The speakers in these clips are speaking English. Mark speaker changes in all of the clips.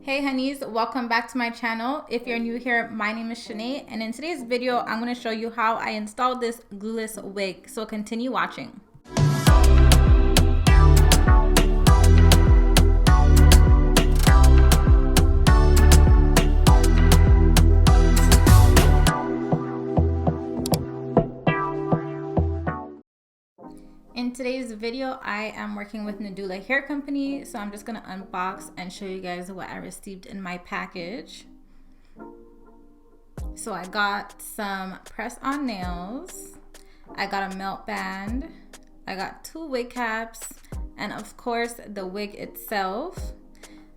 Speaker 1: Hey honeys, welcome back to my channel. If you're new here, my name is Shanae, and in today's video, I'm going to show you how I installed this glueless wig. So continue watching. In today's video, I am working with Nadula Hair Company, so I'm just going to unbox and show you guys what I received in my package. So I got some press-on nails, I got a melt band, I got 2 wig caps, and of course the wig itself.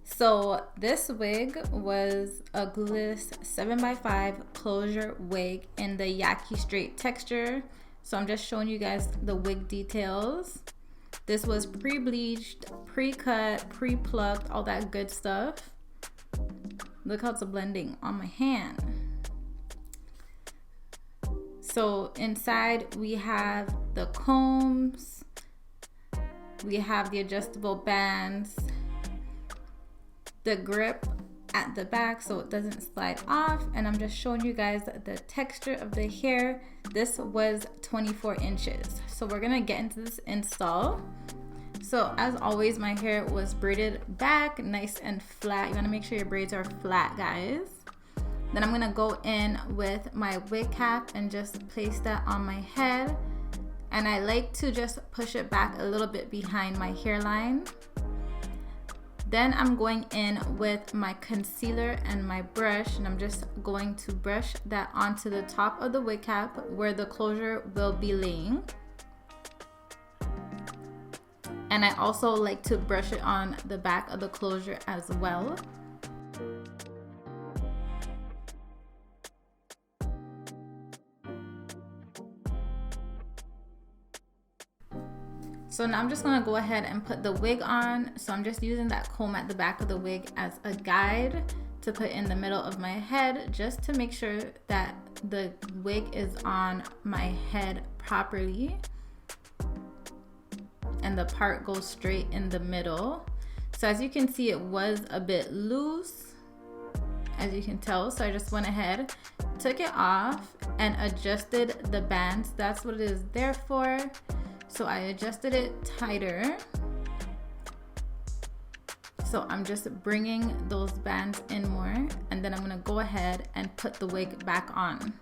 Speaker 1: So this wig was a glueless 7x5 closure wig in the Yaki straight texture. So I'm just showing you guys the wig details. This was pre-bleached, pre-cut, pre-plucked, all that good stuff. Look how it's blending on my hand. So inside we have the combs, we have the adjustable bands, the grip at the back so it doesn't slide off, and I'm just showing you guys the texture of the hair. This was 24 inches. So we're gonna get into this install. So as always, my hair was braided back nice and flat. You want to make sure your braids are flat, guys. Then I'm gonna go in with my wig cap and just place that on my head, and I like to just push it back a little bit behind my hairline. Then I'm going in with my concealer and my brush, and I'm just going to brush that onto the top of the wig cap where the closure will be laying. And I also like to brush it on the back of the closure as well. So now I'm just gonna go ahead and put the wig on. So I'm just using that comb at the back of the wig as a guide to put in the middle of my head, just to make sure that the wig is on my head properly and the part goes straight in the middle. So as you can see, it was a bit loose, as you can tell. So I just went ahead, took it off, and adjusted the bands. That's what it is there for. So I adjusted it tighter. So I'm just bringing those bands in more, and then I'm gonna go ahead and put the wig back on.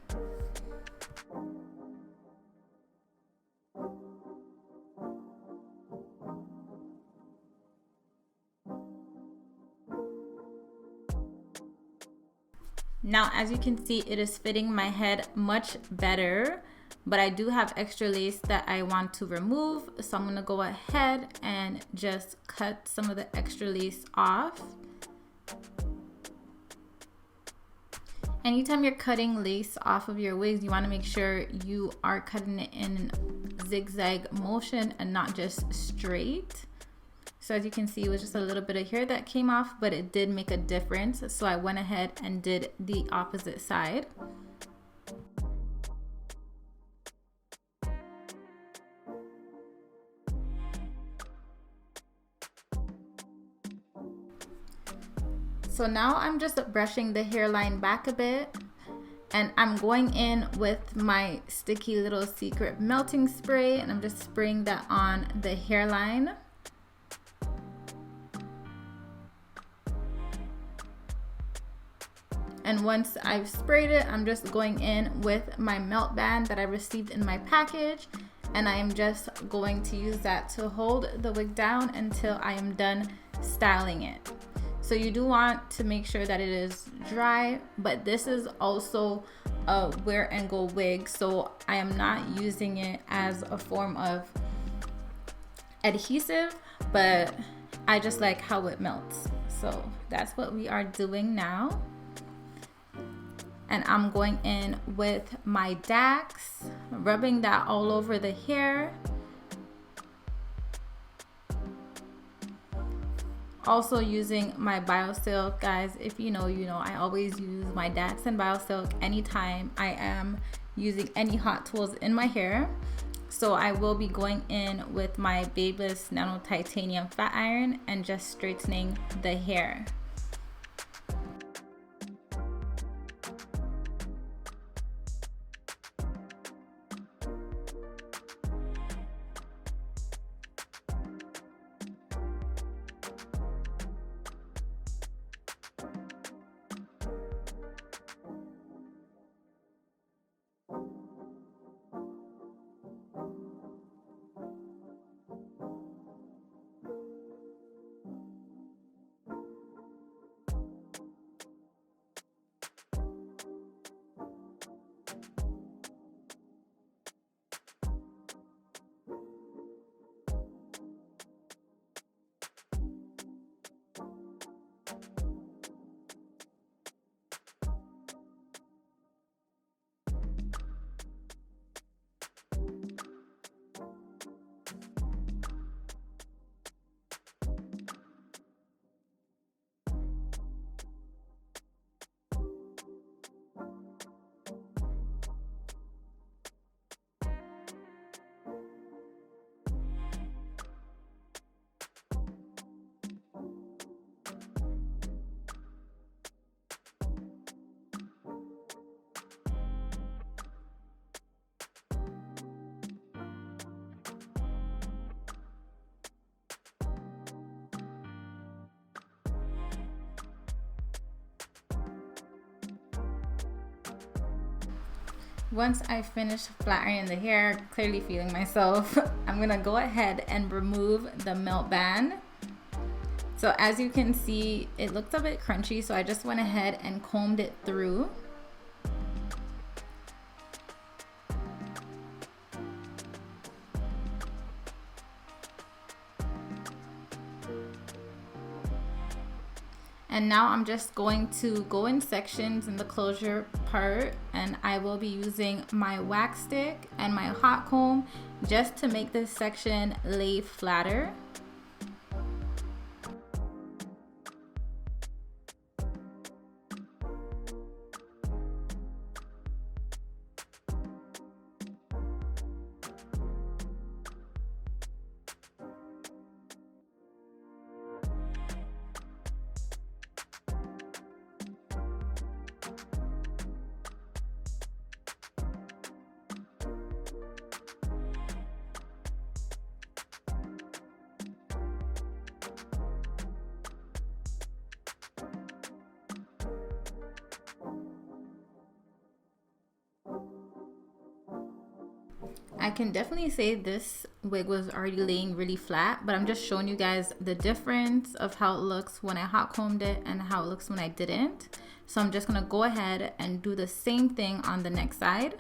Speaker 1: Now, as you can see, it is fitting my head much better, but I do have extra lace that I want to remove. So I'm gonna go ahead and just cut some of the extra lace off. Anytime you're cutting lace off of your wigs, you wanna make sure you are cutting it in zigzag motion and not just straight. So as you can see, it was just a little bit of hair that came off, but it did make a difference. So I went ahead and did the opposite side. So now I'm just brushing the hairline back a bit, and I'm going in with my sticky little secret melting spray, and I'm just spraying that on the hairline. And once I've sprayed it, I'm just going in with my melt band that I received in my package, and I am just going to use that to hold the wig down until I am done styling it. So you do want to make sure that it is dry, but this is also a wear and go wig, so I am not using it as a form of adhesive, but I just like how it melts. So that's what we are doing now. And I'm going in with my Dax, rubbing that all over the hair. Also using my BioSilk, guys. If you know, you know, I always use my Dax and BioSilk anytime I am using any hot tools in my hair. So I will be going in with my Babeless Nano Titanium Flat Iron and just straightening the hair. Once I finish flat ironing the hair, clearly feeling myself, I'm gonna go ahead and remove the melt band. So as you can see, it looked a bit crunchy, so I just went ahead and combed it through. And now I'm just going to go in sections in the closure part, and I will be using my wax stick and my hot comb just to make this section lay flatter. I can definitely say this wig was already laying really flat, but I'm just showing you guys the difference of how it looks when I hot combed it and how it looks when I didn't. So I'm just gonna go ahead and do the same thing on the next side.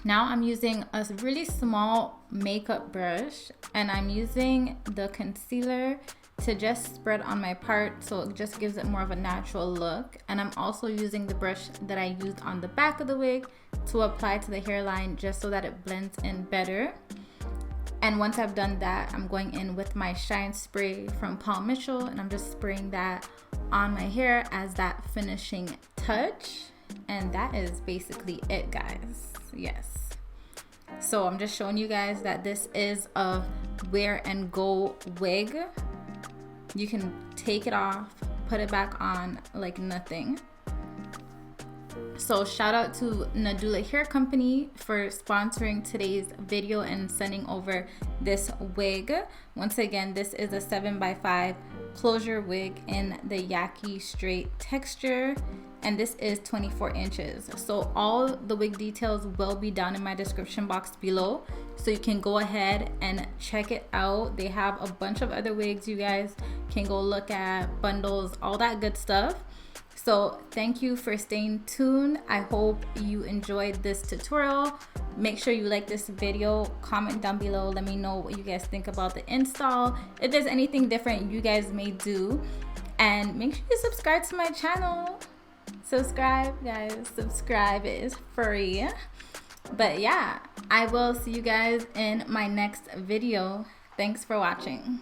Speaker 1: Now I'm using a really small makeup brush, and I'm using the concealer to just spread on my part so it just gives it more of a natural look. And I'm also using the brush that I used on the back of the wig to apply to the hairline just so that it blends in better. And once I've done that, I'm going in with my Shine Spray from Paul Mitchell, and I'm just spraying that on my hair as that finishing touch. And that is basically it, guys. Yes. So I'm just showing you guys that this is a wear and go wig. You can take it off, put it back on like nothing. So shout out to Nadula Hair Company for sponsoring today's video and sending over this wig. Once again, this is a 7x5 closure wig in the Yaki straight texture, and this is 24 inches. So all the wig details will be down in my description box below, so you can go ahead and check it out. They have a bunch of other wigs you guys can go look at, bundles, all that good stuff. So thank you for staying tuned. I hope you enjoyed this tutorial. Make sure you like this video, comment down below, let me know what you guys think about the install, if there's anything different you guys may do, and make sure you subscribe to my channel. Subscribe, guys, subscribe, it is free. But yeah, I will see you guys in my next video. Thanks for watching.